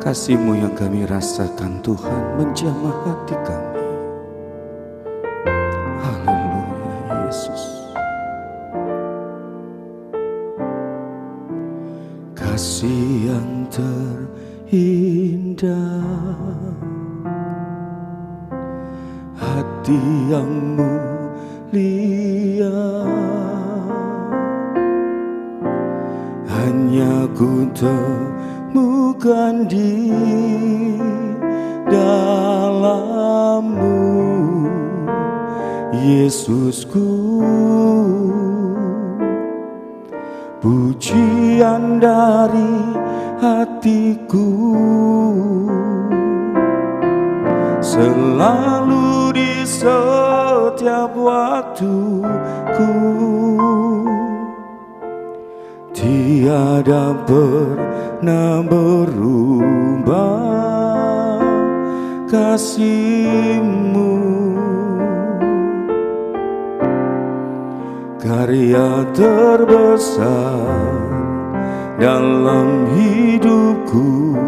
Kasih-Mu yang kami rasakan Tuhan menjamah hati kami. Haleluya Yesus. Kasih yang terindah, hati yang mulia, hanya ku temukan di dalam-Mu, Yesusku. Pujian dari hatiku selalu di setiap waktuku, tiada pernah berubah kasih-Mu. Karya terbesar dalam hidupku,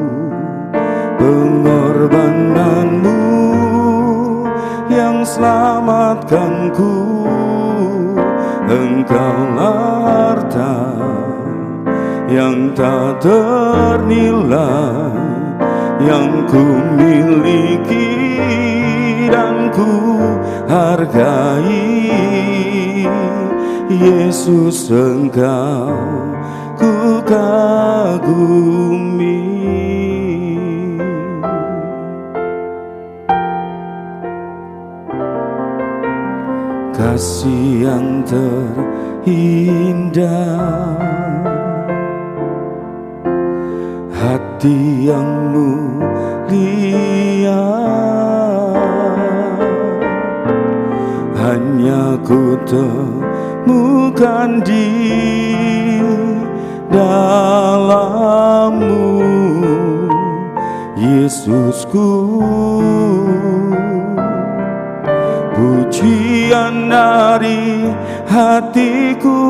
pengorbanan-Mu yang selamatkanku. Engkaulah harta yang tak ternilai yang ku miliki dan ku hargai. Yesus, Engkau ku kagumi. Kasih yang terindah, hati yang mulia, hanya ku temukan di dalam-Mu, Yesusku. Pujian dari hatiku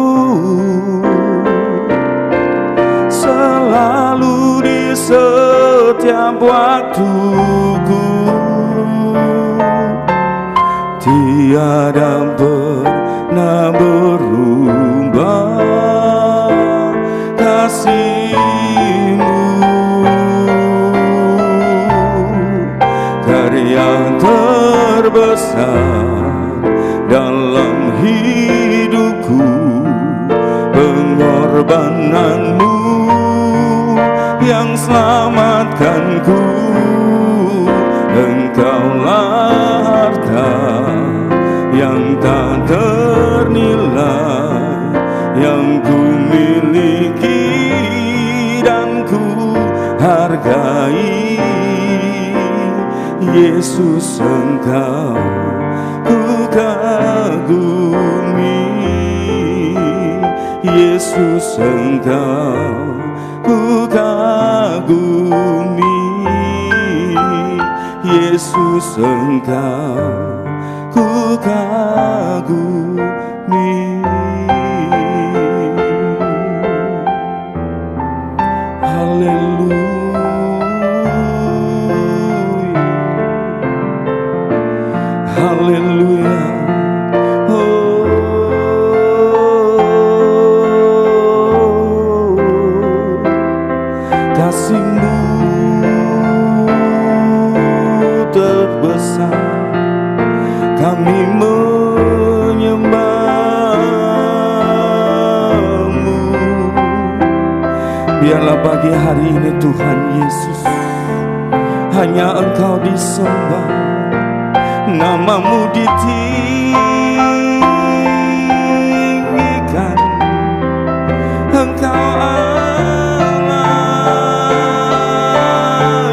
selalu di setiap waktuku, tiada pernah berubah kasih-Mu. Karya terbesar dalam hidupku, pengorbanan-Mu yang selamatkanku. Engkaulah harta yang tak ternilai yang ku miliki dan ku hargai. Yesus, Engkau ku kagumi. Yesus, Engkau ku kagumi. Yesus, Engkau ku kagumi. Haleluya. Haleluya. Kasih-Mu terbesar, kami menyembah-Mu. Biarlah pagi hari ini Tuhan Yesus, hanya Engkau disembah, nama-Mu ditinggikan. Engkau Allah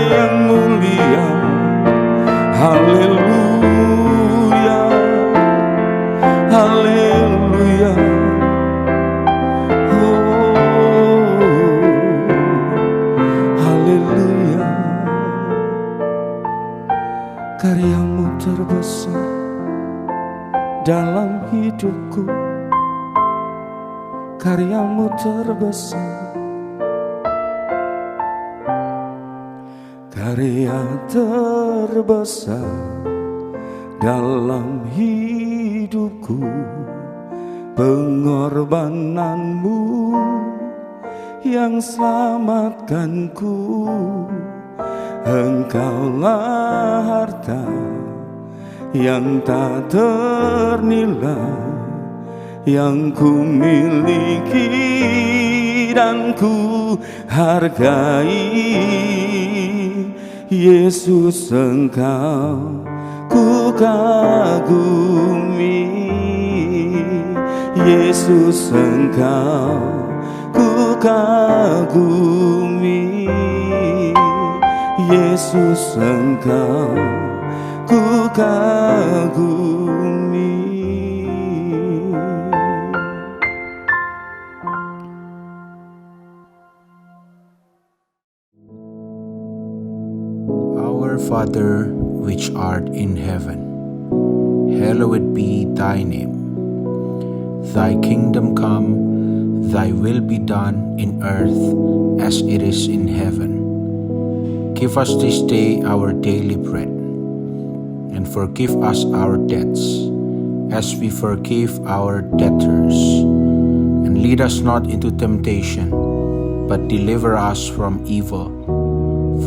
yang mulia. Haleluya, haleluya. Oh, haleluya. Karya-Mu terbesar dalam hidupku, karya-Mu terbesar karya terbesar dalam hidupku, pengorbananmu yang selamatkanku. Engkaulah harta yang tak ternilai yang ku miliki dan ku hargai. Yesus, Engkau ku kagumi. Yesus, Engkau ku kagumi. Yesus, Engkau ku kagumi. Our Father, which art in heaven, hallowed be thy name. Thy kingdom come, thy will be done in earth as it is in heaven. Give us this day our daily bread, and forgive us our debts, as we forgive our debtors. And lead us not into temptation, but deliver us from evil.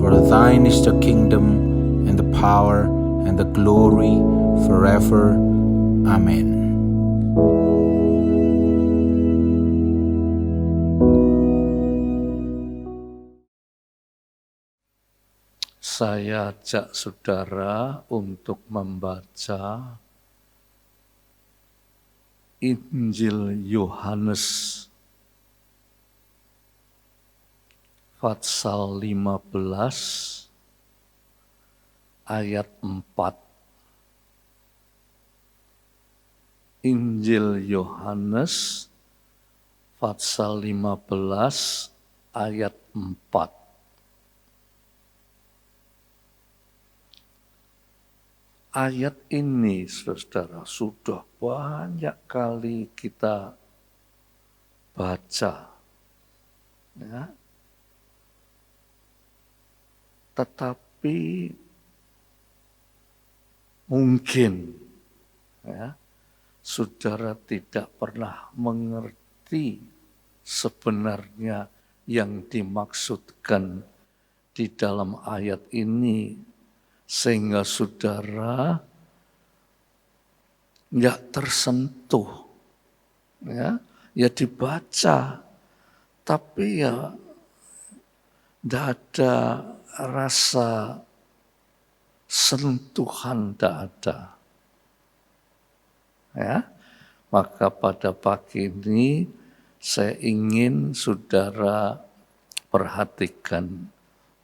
For thine is the kingdom, and the power, and the glory, forever. Amen. Saya ajak saudara untuk membaca Injil Yohanes pasal 15 ayat 4. Injil Yohanes pasal 15 ayat 4. Ayat ini, saudara, sudah banyak kali kita baca, ya. Tetapi mungkin, ya, saudara tidak pernah mengerti sebenarnya yang dimaksudkan di dalam ayat ini. Sehingga saudara nggak tersentuh, ya dibaca, tapi ya nggak ada rasa sentuhan, nggak ada. Ya, maka pada pagi ini saya ingin saudara perhatikan,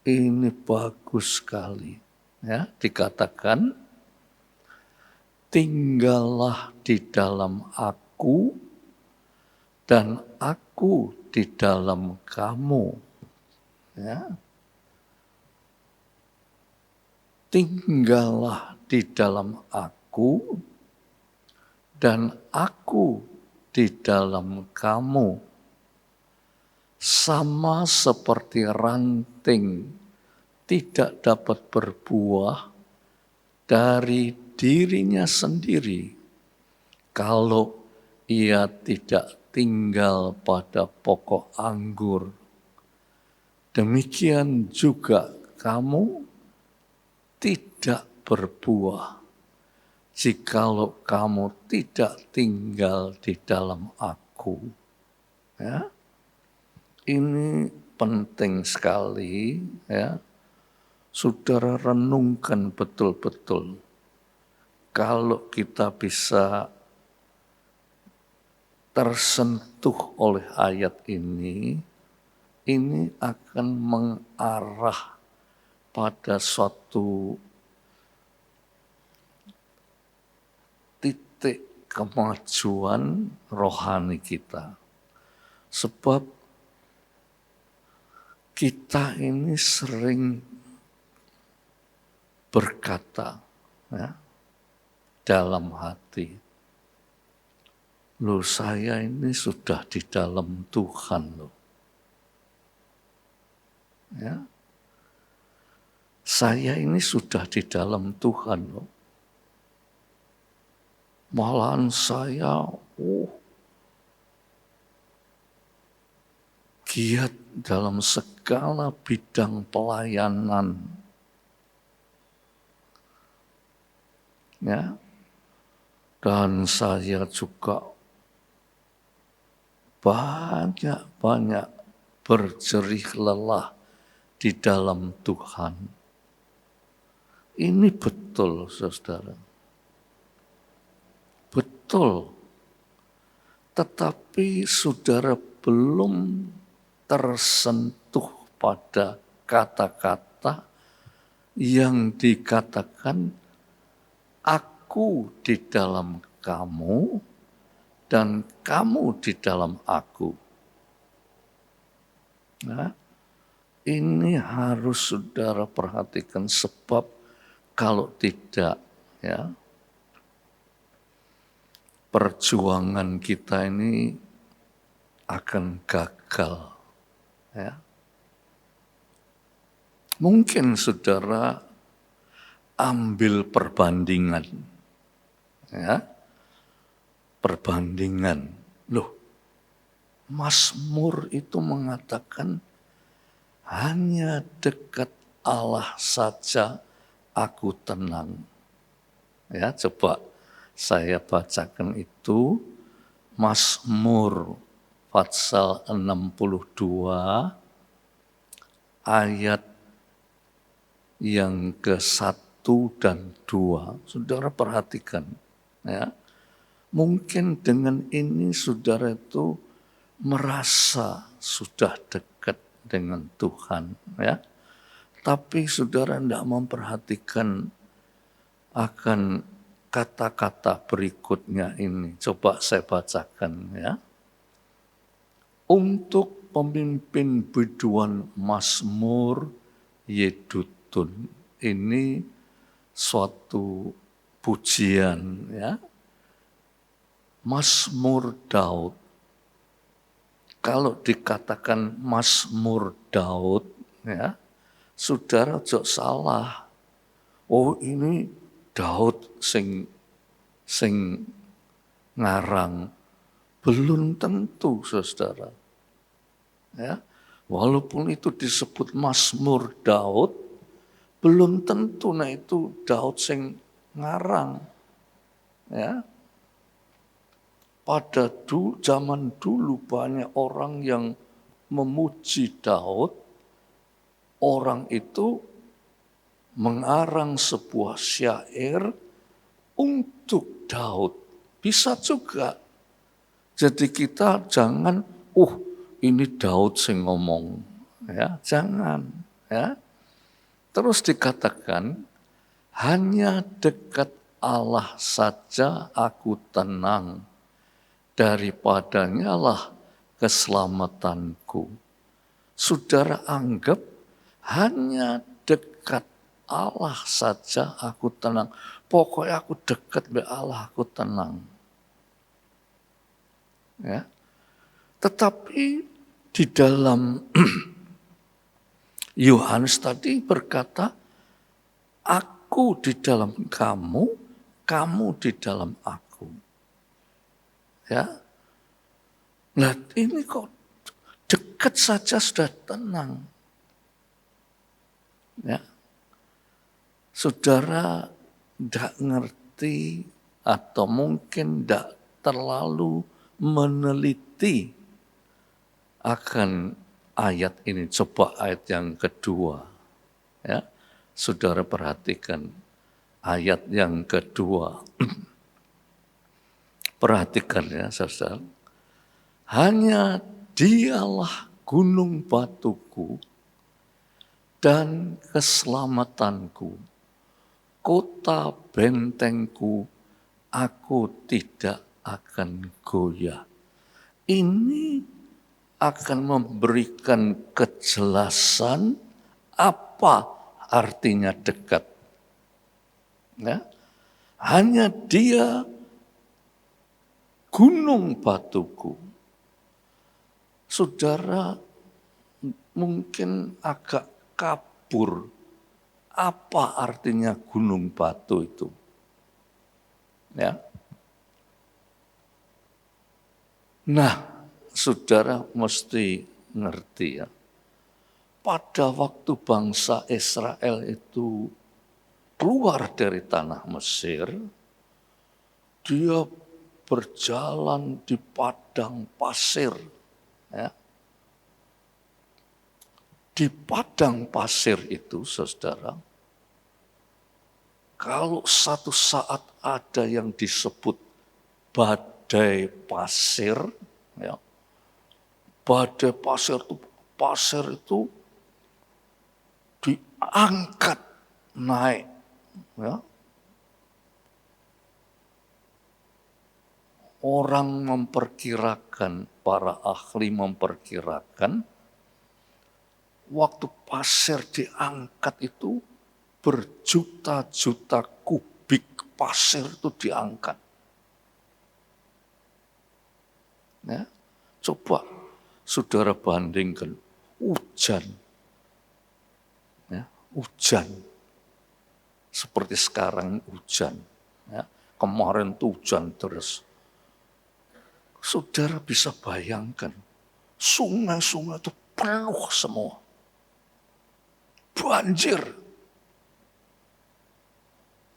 ini bagus sekali. Ya, dikatakan, tinggallah di dalam aku dan aku di dalam kamu. Ya. Tinggallah di dalam aku dan aku di dalam kamu. Sama seperti ranting tidak dapat berbuah dari dirinya sendiri kalau ia tidak tinggal pada pokok anggur. Demikian juga kamu tidak berbuah jikalau kamu tidak tinggal di dalam aku. Ya. Ini penting sekali, ya. Saudara renungkan betul-betul. Kalau kita bisa tersentuh oleh ayat ini akan mengarah pada suatu titik kemajuan rohani kita. Sebab kita ini sering berkata, ya, dalam hati, loh saya ini sudah di dalam Tuhan loh. Ya. Saya ini sudah di dalam Tuhan loh. Malahan saya giat dalam segala bidang pelayanan. Ya. Dan saya juga banyak berjerih lelah di dalam Tuhan. Ini betul, saudara. Betul. Tetapi saudara belum tersentuh pada kata-kata yang dikatakan aku di dalam kamu dan kamu di dalam aku. Nah, ini harus saudara perhatikan, sebab kalau tidak, ya, perjuangan kita ini akan gagal. Ya. Mungkin saudara ambil perbandingan. Ya. Perbandingan. Loh, Mazmur itu mengatakan hanya dekat Allah saja aku tenang. Ya, coba saya bacakan itu Mazmur pasal 62 ayat yang ke-1 dan 2. Saudara perhatikan, ya. Mungkin dengan ini saudara itu merasa sudah dekat dengan Tuhan, ya. Tapi saudara tidak memperhatikan akan kata-kata berikutnya ini. Coba saya bacakan, ya. Untuk pemimpin biduan Mazmur Yedutun. Ini suatu pujian, ya. Mazmur Daud. Kalau dikatakan Mazmur Daud, ya, saudara jok salah. Oh, ini Daud sing ngarang. Belum tentu, saudara. Ya, walaupun itu disebut Mazmur Daud, belum tentu nah itu Daud sing ngarang. Ya. Pada zaman dulu banyak orang yang memuji Daud. Orang itu mengarang sebuah syair untuk Daud. Bisa juga. Jadi kita jangan, ini Daud sing ngomong, ya, jangan, ya. Terus dikatakan, hanya dekat Allah saja aku tenang, daripadanya lah keselamatanku. Saudara anggap hanya dekat Allah saja aku tenang. Pokoknya aku dekat be Allah aku tenang. Ya. Tetapi di dalam Yohanes tadi berkata, aku di dalam kamu, kamu di dalam aku. Ya. Nah, ini kok dekat saja sudah tenang. Ya. Saudara tidak ngerti atau mungkin tidak terlalu meneliti akan ayat ini. Coba ayat yang kedua. Ya, saudara perhatikan ayat yang kedua. Perhatikan ya, saudara. Hanya dialah gunung batuku dan keselamatanku, kota bentengku, aku tidak akan goyah. Ini akan memberikan kejelasan apa artinya dekat. Ya. Hanya dia gunung batuku. Saudara mungkin agak kabur Apa artinya gunung batu itu? Ya. Nah, saudara mesti ngerti ya. Pada waktu bangsa Israel itu keluar dari tanah Mesir, dia berjalan di padang pasir. Ya. Di padang pasir itu, saudara, kalau satu saat ada yang disebut badai pasir, ya, badai pasir itu diangkat naik, ya. Orang memperkirakan, para ahli memperkirakan, waktu pasir diangkat itu berjuta-juta kubik pasir itu diangkat. Ya, coba saudara bandingkan hujan. Ya, hujan. Seperti sekarang hujan. Ya, kemarin tuh hujan terus. Saudara bisa bayangkan, sungai-sungai itu penuh semua. Banjir.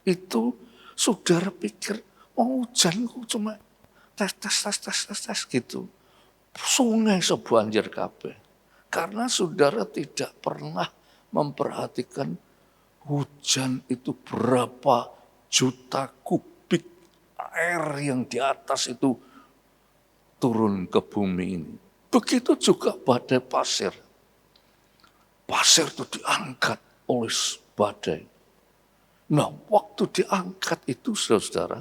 Itu saudara pikir, hujan cuma tes gitu. Sungai sebanjir kabeh. Karena saudara tidak pernah memperhatikan hujan itu berapa juta kubik air yang di atas itu turun ke bumi ini. Begitu juga badai pasir. Pasir itu diangkat oleh badai. Nah, waktu diangkat itu, saudara,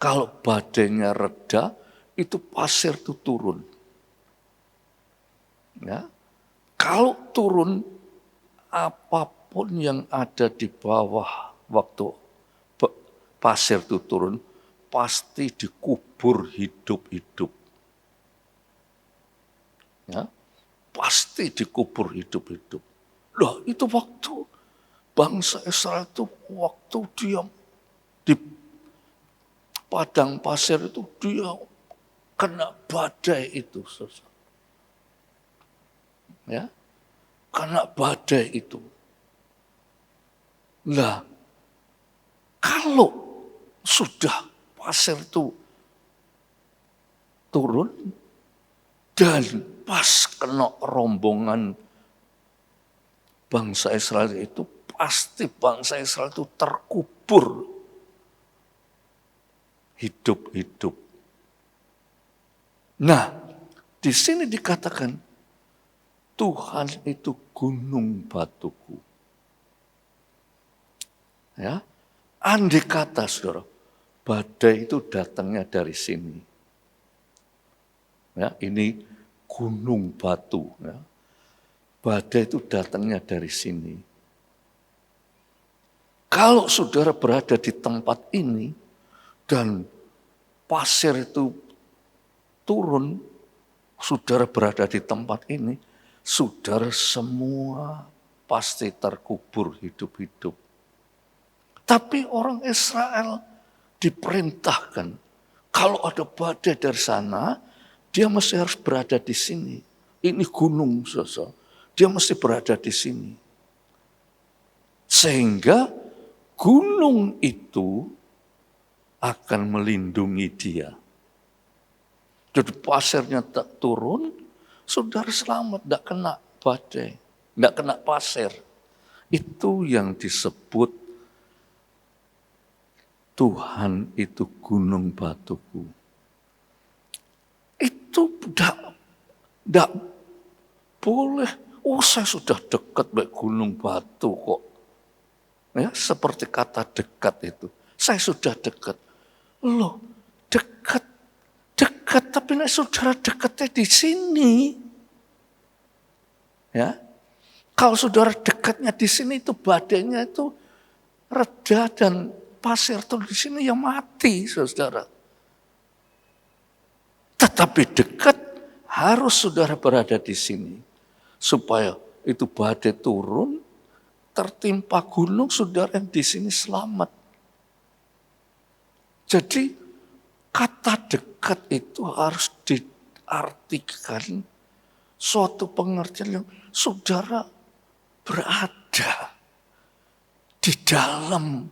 kalau badainya reda, itu pasir itu turun. Ya. Kalau turun, apapun yang ada di bawah waktu pasir itu turun, pasti dikubur hidup-hidup. Ya, pasti dikubur hidup-hidup. Loh, itu waktu bangsa Israel itu waktu dia di padang pasir itu dia kena badai itu. Ya, kena badai itu. Lah, kalau sudah pasir itu turun dan pas kena rombongan bangsa Israel itu, pasti bangsa Israel itu terkubur hidup-hidup. Nah, di sini dikatakan Tuhan itu gunung batuku. Ya, andai kata saudara, badai itu datangnya dari sini. Ya, ini gunung batu. Ya. Badai itu datangnya dari sini. Kalau saudara berada di tempat ini dan pasir itu turun, saudara berada di tempat ini, saudara semua pasti terkubur hidup-hidup. Tapi orang Israel diperintahkan, kalau ada badai dari sana, dia mesti harus berada di sini. Ini gunung, saudara. Dia mesti berada di sini. Sehingga gunung itu akan melindungi dia. Jadi pasirnya tak turun, saudara selamat, tidak kena badai, tidak kena pasir. Itu yang disebut Tuhan itu gunung batuku. Itu tidak boleh. Oh, saya sudah dekat baik gunung batu kok. Ya, seperti kata dekat itu. Saya sudah dekat. Loh, dekat, tapi saudara dekatnya di sini. Ya, kalau saudara dekatnya di sini itu badainya itu reda dan pasir itu di sini yang mati, saudara. Tetapi dekat harus saudara berada di sini supaya itu badai turun tertimpa gunung, saudara yang di sini selamat. Jadi kata dekat itu harus diartikan suatu pengertian yang saudara berada di dalam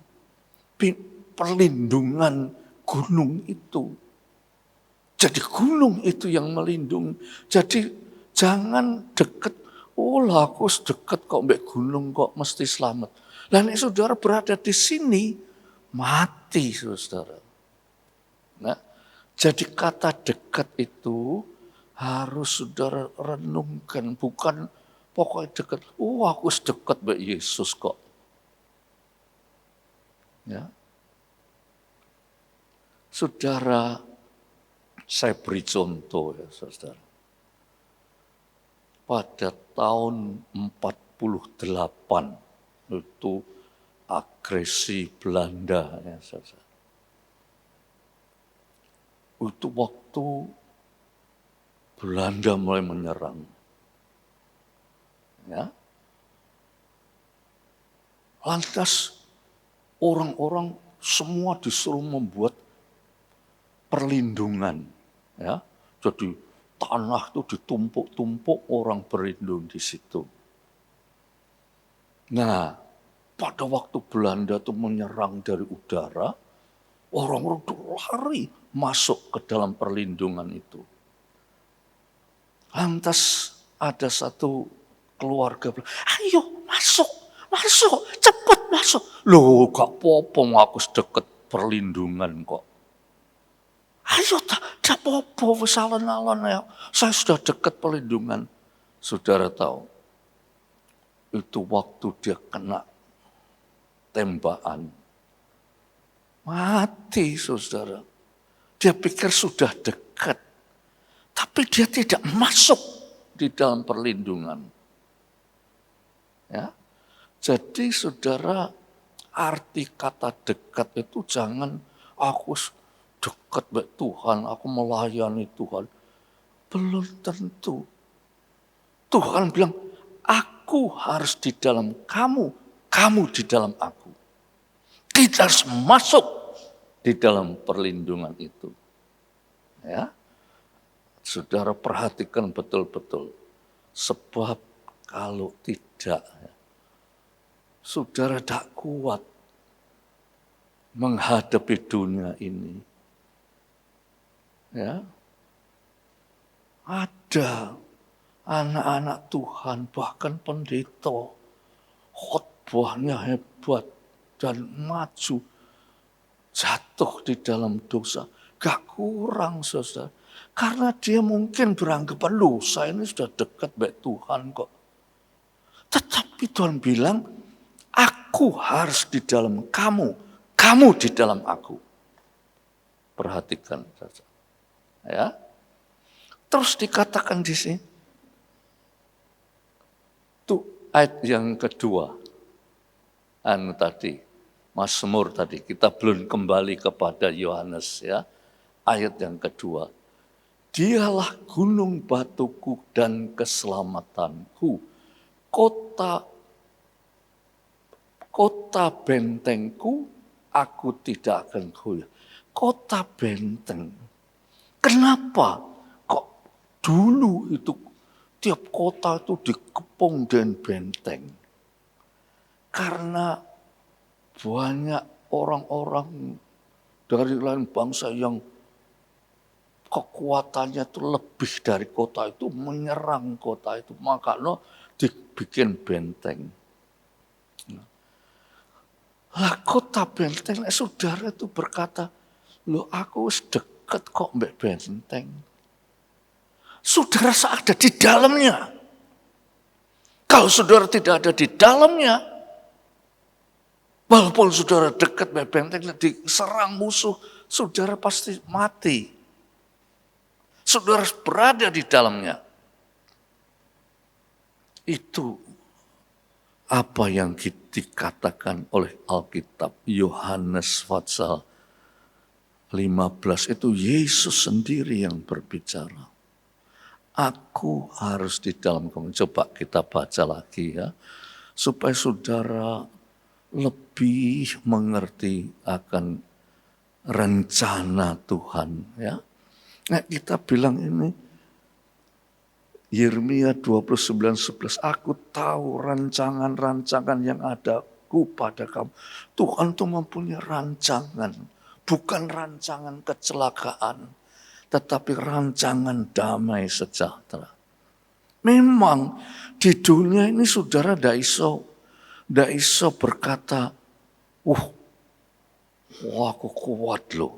perlindungan gunung itu. Jadi gunung itu yang melindungi. Jadi jangan dekat, lah aku dekat kok mbak gunung kok mesti selamat. Dan saudara berada di sini, mati saudara. Nah, jadi kata dekat itu harus saudara renungkan. Bukan pokoknya dekat, aku dekat mbak Yesus kok. Ya. Saudara, saya beri contoh ya saudara. Pada tahun 48 itu agresi Belanda ya saudara. Itu waktu Belanda mulai menyerang. Ya. Lantas orang-orang semua disuruh membuat perlindungan. Ya, jadi tanah itu ditumpuk-tumpuk, orang berlindung di situ. Nah, pada waktu Belanda itu menyerang dari udara, orang-orang itu lari masuk ke dalam perlindungan itu. Lantas ada satu keluarga bilang, ayo masuk, cepat masuk. Loh, gak apa-apa, aku sedekat perlindungan kok. Ayo, tak apa-apa, alon-alon ya. Saya sudah dekat perlindungan. Saudara tahu, itu waktu dia kena tembakan. Mati, saudara. Dia pikir sudah dekat. Tapi dia tidak masuk di dalam perlindungan. Ya. Jadi saudara, arti kata dekat itu jangan aku dekat baik Tuhan, aku melayani Tuhan. Belum tentu. Tuhan bilang, aku harus di dalam kamu, kamu di dalam aku. Kita harus masuk di dalam perlindungan itu. Ya, saudara perhatikan betul-betul. Sebab kalau tidak, saudara tak kuat menghadapi dunia ini. Ya, ada anak-anak Tuhan, bahkan pendeta, khotbahnya hebat dan maju, jatuh di dalam dosa. Gak kurang, saudara. Karena dia mungkin beranggapan, saya ini sudah dekat baik Tuhan kok. Tetapi Tuhan bilang, aku harus di dalam kamu, kamu di dalam aku. Perhatikan saja. Ya. Terus dikatakan di sini, itu ayat yang kedua. Tadi, Mazmur tadi, kita belum kembali kepada Yohanes ya. Ayat yang kedua. Dialah gunung batuku dan keselamatanku. Kota bentengku, aku tidak akan goyah. Kota benteng. Kenapa kok dulu itu tiap kota itu dikepung dan benteng? Karena banyak orang-orang dari lain bangsa yang kekuatannya itu lebih dari kota itu, menyerang kota itu. Makanya dibikin benteng. Lah kota benteng, saudara itu berkata, aku dekat kok mbak benteng. Saudara ada di dalamnya. Kalau saudara tidak ada di dalamnya, walaupun saudara dekat mbak benteng, diserang musuh, saudara pasti mati. Saudara berada di dalamnya. Itu apa yang dikatakan oleh Alkitab. Yohanes pasal 15 itu Yesus sendiri yang berbicara. Aku harus di dalam kamu. Coba kita baca lagi ya. supaya saudara lebih mengerti akan rencana Tuhan. Ya. Nah, kita bilang ini, Yeremia 29:11, aku tahu rancangan-rancangan yang ada pada kamu. Tuhan itu mempunyai rancangan, bukan rancangan kecelakaan, tetapi rancangan damai sejahtera. Memang di dunia ini saudara tidak iso berkata, wah aku kuat loh,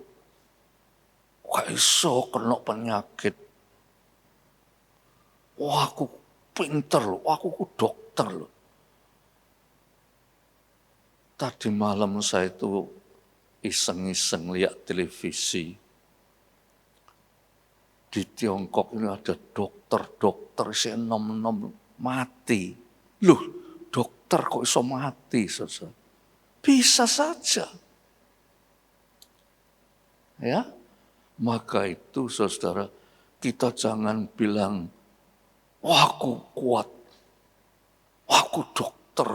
gak iso kena penyakit, wah aku pinter loh, aku dokter loh. Tadi malam saya itu iseng-iseng lihat televisi. Di Tiongkok ini ada dokter saya nom-nom mati. Loh, dokter kok iso mati? Saudara? Bisa saja. Ya, maka itu saudara, kita jangan bilang, wah aku kuat, aku dokter,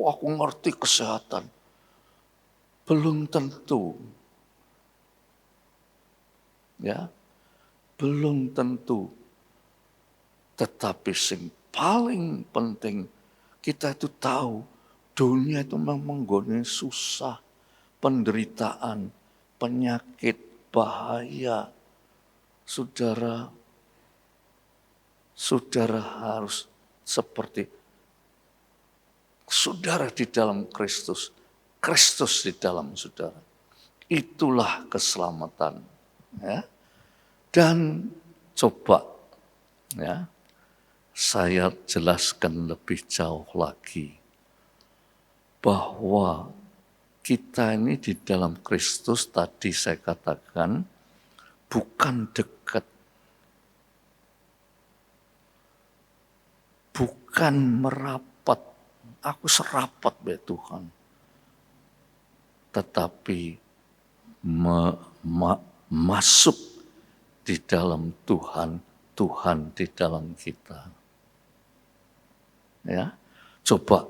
aku ngerti kesehatan. Belum tentu. Ya, belum tentu. Tetapi yang paling penting, kita itu tahu, dunia itu memang menggoni susah, penderitaan, penyakit, bahaya. Saudara harus seperti saudara di dalam Kristus, Kristus di dalam saudara. Itulah keselamatan. Ya. Dan coba ya, saya jelaskan lebih jauh lagi bahwa kita ini di dalam Kristus tadi saya katakan bukan dekat, bukan merapat, aku serapat be Tuhan, tetapi masuk di dalam Tuhan, Tuhan di dalam kita. Ya, coba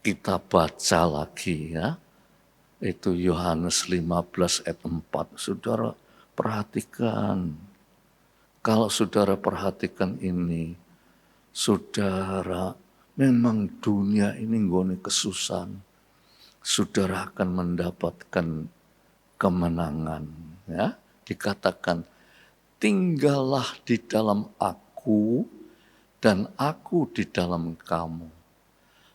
kita baca lagi ya. Itu Yohanes 15 ayat 4. Saudara perhatikan. Kalau saudara perhatikan ini, saudara memang dunia ini nggone kesusahan. Saudara akan mendapatkan kemenangan. Ya, dikatakan, tinggallah di dalam aku dan aku di dalam kamu.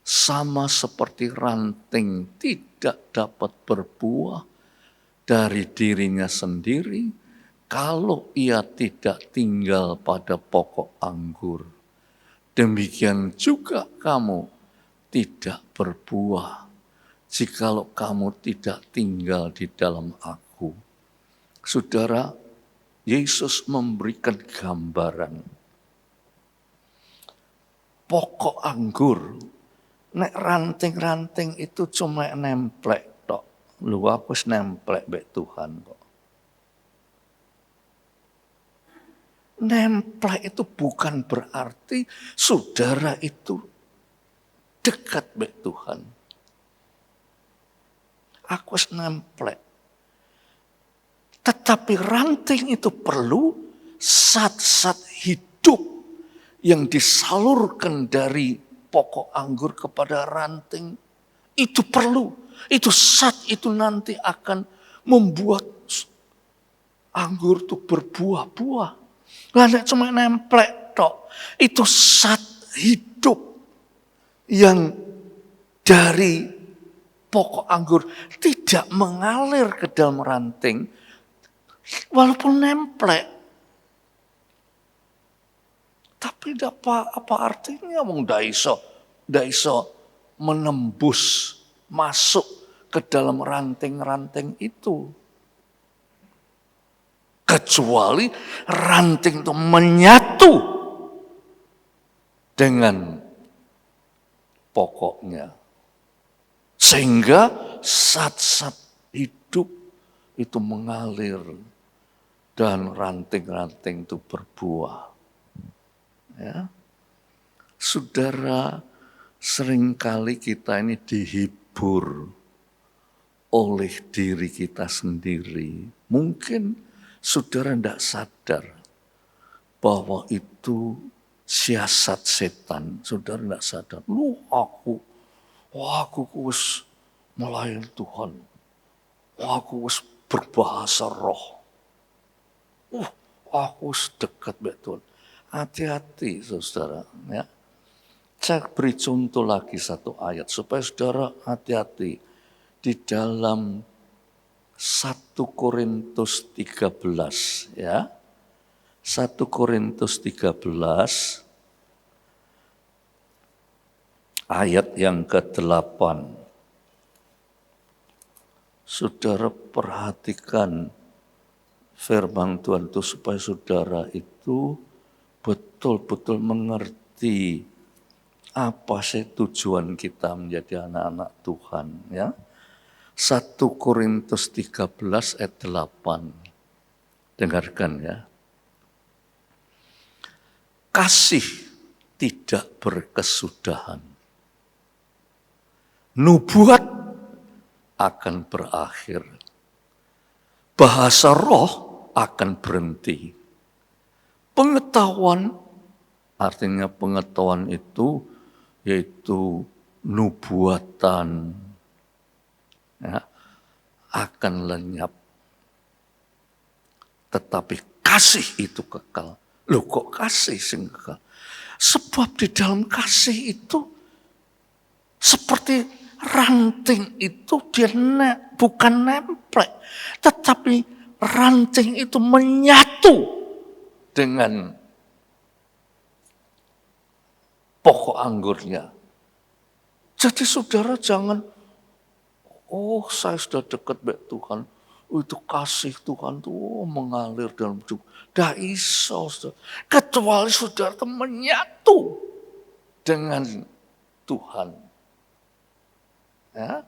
Sama seperti ranting tidak dapat berbuah dari dirinya sendiri kalau ia tidak tinggal pada pokok anggur. Demikian juga kamu tidak berbuah jikalau kamu tidak tinggal di dalam aku. Saudara, Yesus memberikan gambaran. Pokok anggur, nek ranting-ranting itu cuma nemplek tok. Lu aku nemplek mbek Tuhan kok. Nemplek itu bukan berarti saudara itu dekat mbek Tuhan. Aku nemplek. Tetapi ranting itu perlu zat-zat hidup yang disalurkan dari pokok anggur kepada ranting. Itu perlu. Itu zat itu nanti akan membuat anggur itu berbuah-buah. Nggak cuma nemplek tok. Itu zat hidup yang dari pokok anggur tidak mengalir ke dalam ranting. Walaupun nemplek, tapi apa artinya wong ndak iso menembus masuk ke dalam ranting-ranting itu. Kecuali ranting itu menyatu dengan pokoknya. Sehingga zat-zat hidup itu mengalir dan ranting-ranting itu berbuah. Ya. Saudara, seringkali kita ini dihibur oleh diri kita sendiri. Mungkin saudara tidak sadar bahwa itu siasat setan. Saudara tidak sadar. Aku wis melayani Tuhan. Aku wis berbahasa roh. Aku wis dekat betul. Hati-hati saudara. Ya. Saya beri contoh lagi satu ayat supaya saudara hati-hati. Di dalam 1 Korintus 13 ya. 1 Korintus 13 ayat yang ke-8. Saudara perhatikan firman Tuhan itu supaya saudara itu betul-betul mengerti apa sih tujuan kita menjadi anak-anak Tuhan ya. 1 Korintus 13 ayat 8. Dengarkan ya. Kasih tidak berkesudahan. Nubuat akan berakhir. Bahasa roh akan berhenti. Pengetahuan, artinya pengetahuan itu yaitu nubuatan, ya, akan lenyap. Tetapi kasih itu kekal. Loh kok kasih sing kekal? Sebab di dalam kasih itu seperti ranting itu dia bukan nemplek. Tetapi ranting itu menyatu dengan pokok anggurnya. Jadi saudara jangan, saya sudah dekat dengan Tuhan. Itu kasih Tuhan tuh mengalir dalam hidup. Dah iso, saudara. Kecuali saudara itu menyatu dengan Tuhan. Ya.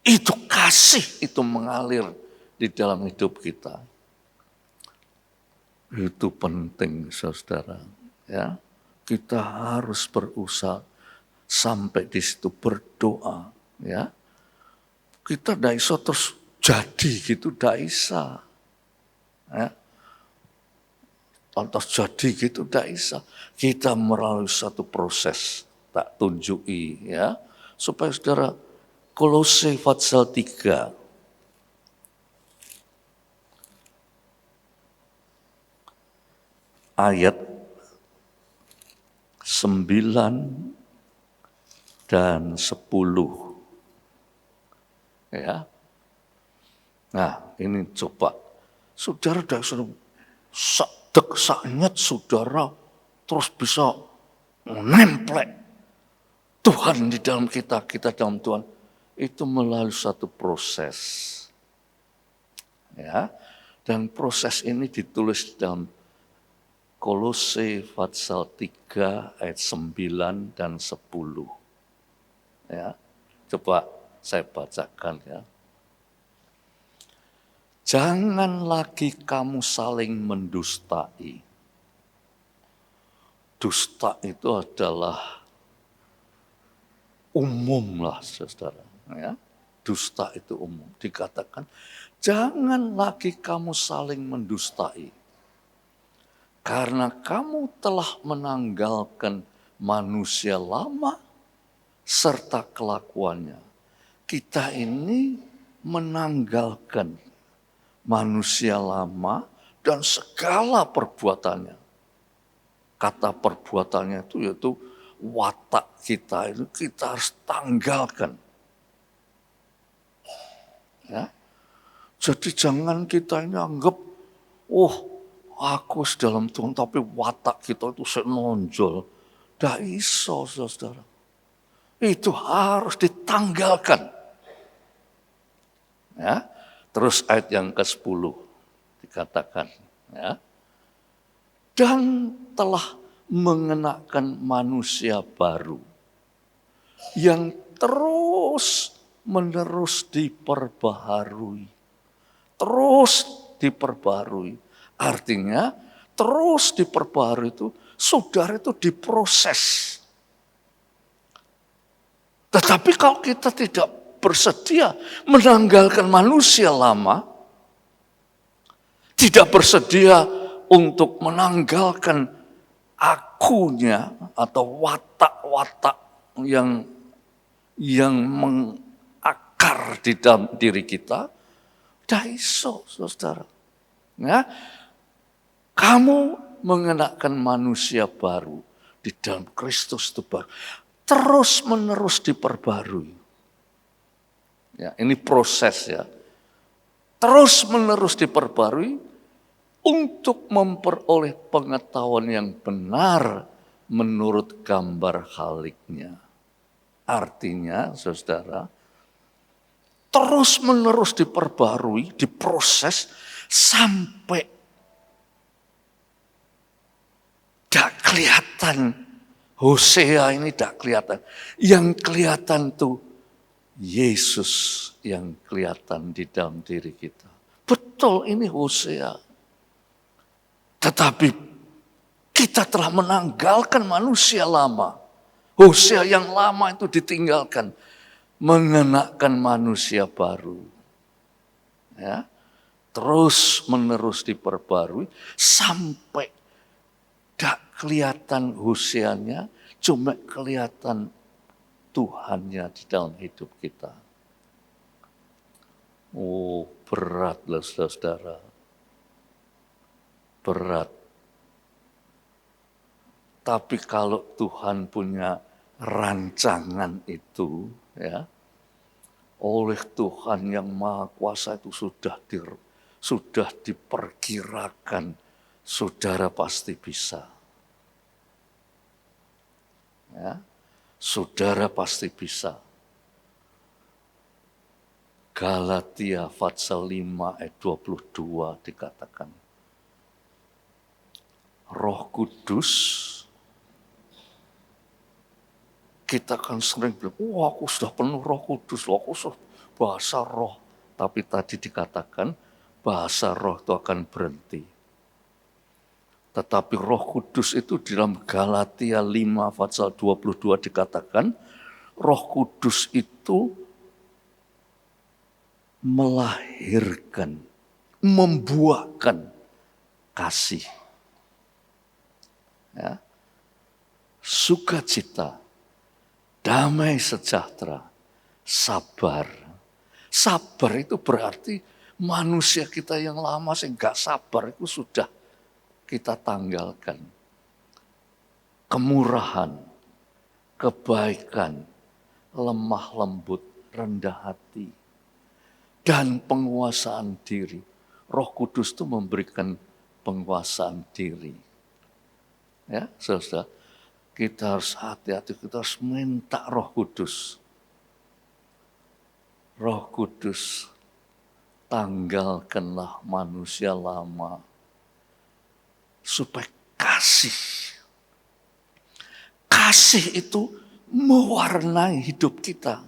Itu kasih itu mengalir di dalam hidup kita. Itu penting, saudara. Ya. Kita harus berusaha sampai di situ berdoa. Ya. Kita tidak bisa terus jadi gitu, tidak bisa. Ya. Lantas jadi gitu, tidak bisa. Kita melalui satu proses, tak tunjui ya. Supaya saudara, Kolose pasal 3. Ayat 9 dan 10. Ya. Nah, ini coba. Saudara dari sadek saknyet saudara terus bisa nemplek Tuhan di dalam kita dalam Tuhan. Itu melalui satu proses. Ya. Dan proses ini ditulis dalam Kolose pasal 3 ayat 9 dan 10. Ya. Coba saya bacakan ya. Jangan lagi kamu saling mendustai. Dusta itu adalah umum lah saudara. Ya. Dusta itu umum. Dikatakan jangan lagi kamu saling mendustai. Karena kamu telah menanggalkan manusia lama serta kelakuannya. Kita ini menanggalkan manusia lama dan segala perbuatannya. Kata perbuatannya itu yaitu watak kita itu kita harus tanggalkan. Ya. Jadi jangan kita ini anggap, aku dalam Tuhan tapi watak kita itu senonjol. Dah iso saudara. Itu harus ditanggalkan. Ya. Terus ayat yang ke-10 dikatakan. Ya. Dan telah mengenakan manusia baru. Yang terus menerus diperbaharui. Terus diperbaharui. Artinya terus diperbaharui itu saudara itu diproses. Tetapi kalau kita tidak bersedia menanggalkan manusia lama, tidak bersedia untuk menanggalkan akunya atau watak-watak yang mengakar di dalam diri kita, dah iso, saudara. Ya, kamu mengenakan manusia baru di dalam Kristus itu baru. Terus menerus diperbarui. Ya, ini proses ya. Terus menerus diperbarui untuk memperoleh pengetahuan yang benar menurut gambar haliknya. Artinya, saudara, terus menerus diperbarui, diproses sampai tidak kelihatan. Hosea ini tidak kelihatan. Yang kelihatan tuh Yesus yang kelihatan di dalam diri kita. Betul ini Hosea. Tetapi kita telah menanggalkan manusia lama. Hosea yang lama itu ditinggalkan. Mengenakan manusia baru. Ya, terus menerus diperbarui sampai tidak kelihatan Hoseanya, cuma kelihatan Tuhannya di dalam hidup kita. Oh, berat loh saudara. Berat. Tapi kalau Tuhan punya rancangan itu, ya, oleh Tuhan yang Maha Kuasa itu sudah diperkirakan, saudara pasti bisa. Ya, saudara pasti bisa. Galatia pasal 5 ayat 22 dikatakan, Roh Kudus, kita kan sering bilang, wah aku sudah penuh Roh Kudus, aku sudah bahasa roh. Tapi tadi dikatakan bahasa roh itu akan berhenti. Tetapi Roh Kudus itu di dalam Galatia 5 pasal 22 dikatakan, Roh Kudus itu melahirkan, membuahkan kasih. Ya. Sukacita, damai sejahtera, sabar. Sabar itu berarti manusia kita yang lama yang gak sabar itu sudah kita tanggalkan. Kemurahan, kebaikan, lemah lembut, rendah hati, dan penguasaan diri. Roh Kudus itu memberikan penguasaan diri. Ya, saudara, kita harus hati-hati, kita harus minta Roh Kudus. Roh Kudus, tanggalkanlah manusia lama, supaya kasih itu mewarnai hidup kita.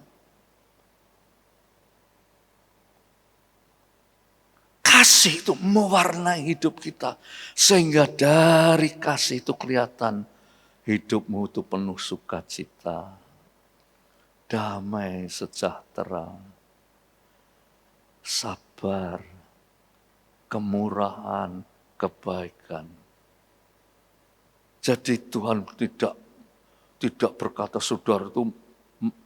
Kasih itu mewarnai hidup kita. Sehingga dari kasih itu kelihatan hidupmu itu penuh sukacita, damai, sejahtera, sabar, kemurahan, kebaikan. Jadi Tuhan tidak berkata saudara itu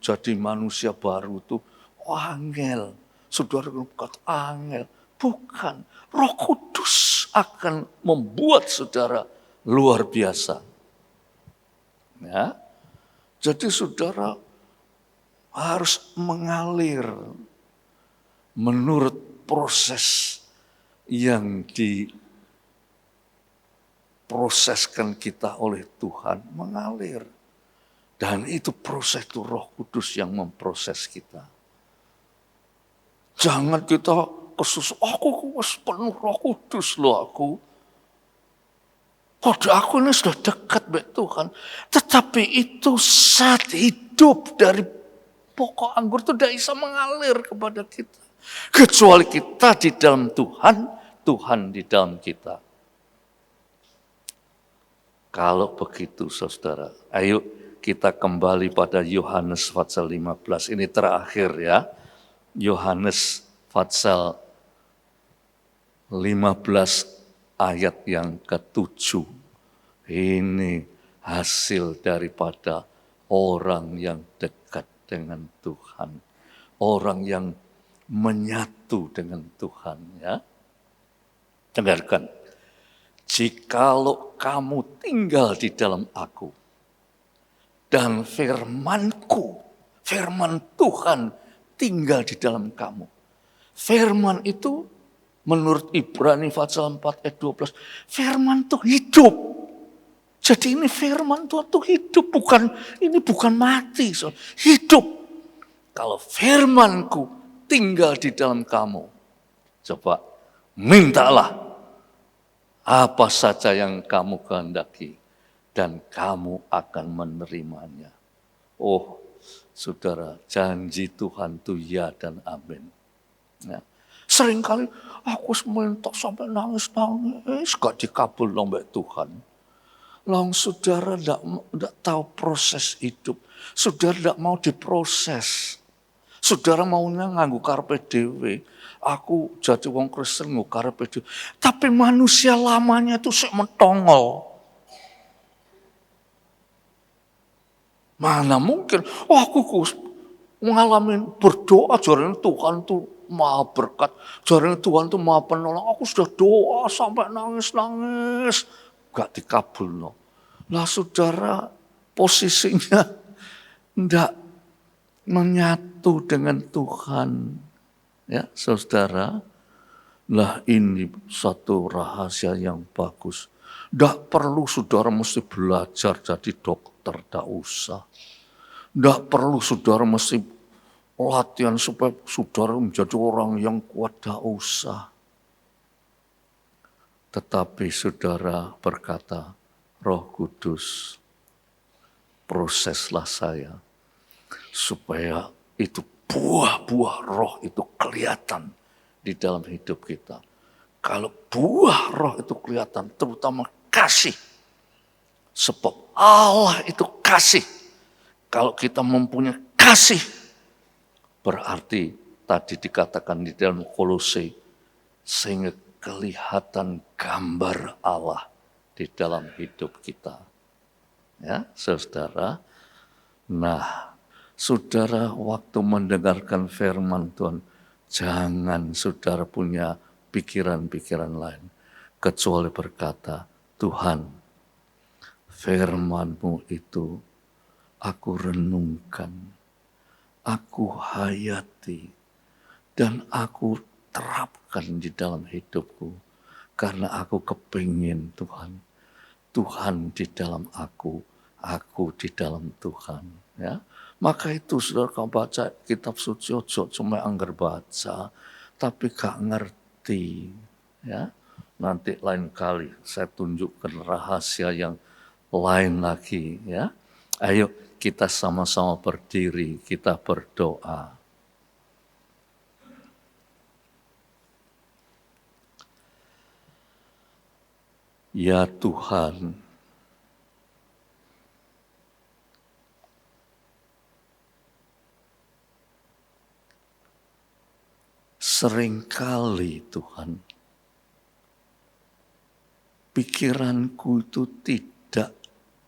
jadi manusia baru itu angel. Saudara berkata angel. Bukan. Roh Kudus akan membuat saudara luar biasa. Ya. Jadi saudara harus mengalir menurut proses yang diproseskan kita oleh Tuhan, mengalir. Dan itu proses itu Roh Kudus yang memproses kita. Jangan kita aku penuh Roh Kudus loh aku. Pada aku ini sudah dekat dengan Tuhan. Tetapi itu saat hidup dari pokok anggur itu tidak bisa mengalir kepada kita. Kecuali kita di dalam Tuhan, Tuhan di dalam kita. Kalau begitu saudara, ayo kita kembali pada Yohanes pasal 15. Ini terakhir ya. Yohanes pasal 15 ayat yang ke-7. Ini hasil daripada orang yang dekat dengan Tuhan. Orang yang menyatu dengan Tuhan ya. Dengarkan. Jikalau kamu tinggal di dalam aku dan firmanku, firman Tuhan tinggal di dalam kamu. Firman itu menurut Ibrani pasal 4 ayat 12, firman itu hidup. Jadi ini firman Tuhan itu hidup, ini bukan mati, hidup. Kalau firmanku tinggal di dalam kamu, coba mintalah apa saja yang kamu kehendaki dan kamu akan menerimanya. Oh, saudara, janji Tuhan itu ya dan amin. Ya. Seringkali aku minta sampai nangis-nangis, gak dikabul oleh Tuhan. Lang saudara tidak tahu proses hidup. Saudara tidak mau diproses. Saudara maunya nganggo karepe dhewe. Aku jadi wong Kristen nggo karepe dhewe. Tapi manusia lamanya itu sik mentongol. Mana mungkin? Aku mengalami berdoa jarane Tuhan tuh maha berkat. Jarane Tuhan tuh maha penolong. Aku sudah doa sampai nangis-nangis. Gak dikabul. Lah saudara posisinya ndak menyatu dengan Tuhan. Ya, saudara. Lah ini satu rahasia yang bagus. Ndak perlu saudara mesti belajar jadi dokter, ndak usah. Ndak perlu saudara mesti latihan supaya saudara menjadi orang yang kuat, ndak usah. Tetapi saudara berkata, Roh Kudus, proseslah saya supaya itu buah-buah roh itu kelihatan di dalam hidup kita. Kalau buah roh itu kelihatan, terutama kasih. Sebab Allah itu kasih. Kalau kita mempunyai kasih, berarti tadi dikatakan di dalam Kolose, sehingga kelihatan gambar Allah di dalam hidup kita. Ya, saudara. Nah, saudara waktu mendengarkan firman Tuhan, jangan saudara punya pikiran-pikiran lain. Kecuali berkata, Tuhan, firman-Mu itu aku renungkan, aku hayati, dan aku terapkan di dalam hidupku. Karena aku kepingin Tuhan, Tuhan di dalam aku di dalam Tuhan. Ya, maka itu saudara kalau baca kitab suci ojo cuma anggar baca, tapi gak ngerti. Ya, nanti lain kali saya tunjukkan rahasia yang lain lagi. Ya, ayo kita sama-sama berdiri, kita berdoa. Ya Tuhan, seringkali Tuhan, pikiranku itu tidak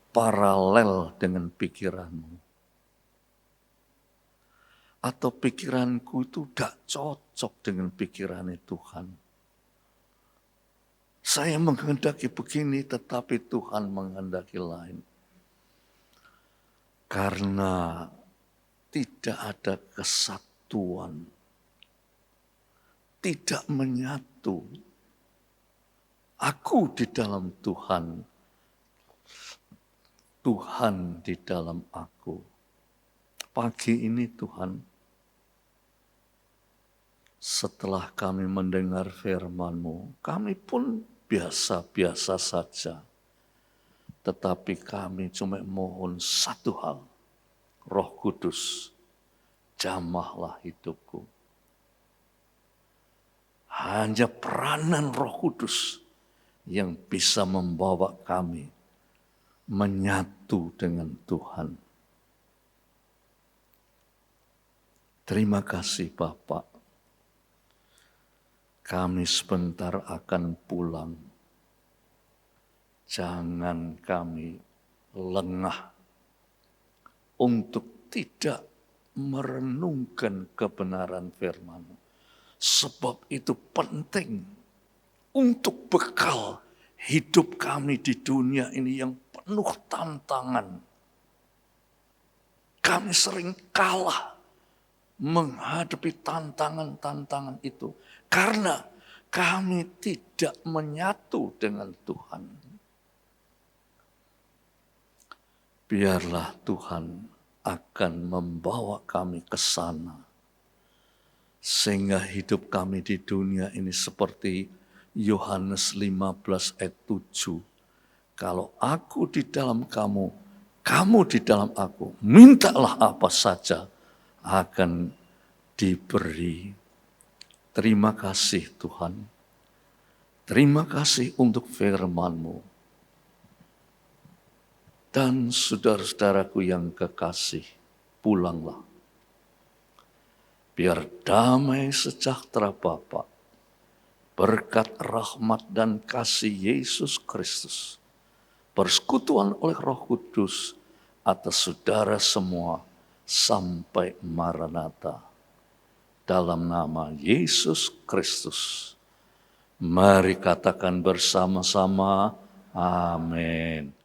paralel dengan pikiran-Mu. Atau pikiranku itu tidak cocok dengan pikiran Tuhan. Saya menghendaki begini, tetapi Tuhan menghendaki lain. Karena tidak ada kesatuan, tidak menyatu. Aku di dalam Tuhan, Tuhan di dalam aku. Pagi ini Tuhan, setelah kami mendengar firman-Mu, kami pun biasa-biasa saja. Tetapi kami cuma mohon satu hal, Roh Kudus, jamahlah hidupku. Hanya peranan Roh Kudus yang bisa membawa kami menyatu dengan Tuhan. Terima kasih Bapak. Kami sebentar akan pulang. Jangan kami lengah untuk tidak merenungkan kebenaran firman-Mu. Sebab itu penting untuk bekal hidup kami di dunia ini yang penuh tantangan. Kami sering kalah menghadapi tantangan-tantangan itu karena kami tidak menyatu dengan Tuhan. Biarlah Tuhan akan membawa kami ke sana. Sehingga hidup kami di dunia ini seperti Yohanes 15 ayat 7. Kalau aku di dalam kamu, kamu di dalam aku, mintalah apa saja akan diberi. Terima kasih Tuhan. Terima kasih untuk firman-Mu. Dan saudara-saudaraku yang kekasih, pulanglah. Biar damai sejahtera Bapa, berkat rahmat dan kasih Yesus Kristus, persekutuan oleh Roh Kudus atas saudara semua sampai Maranatha. Dalam nama Yesus Kristus. Mari katakan bersama-sama, amin.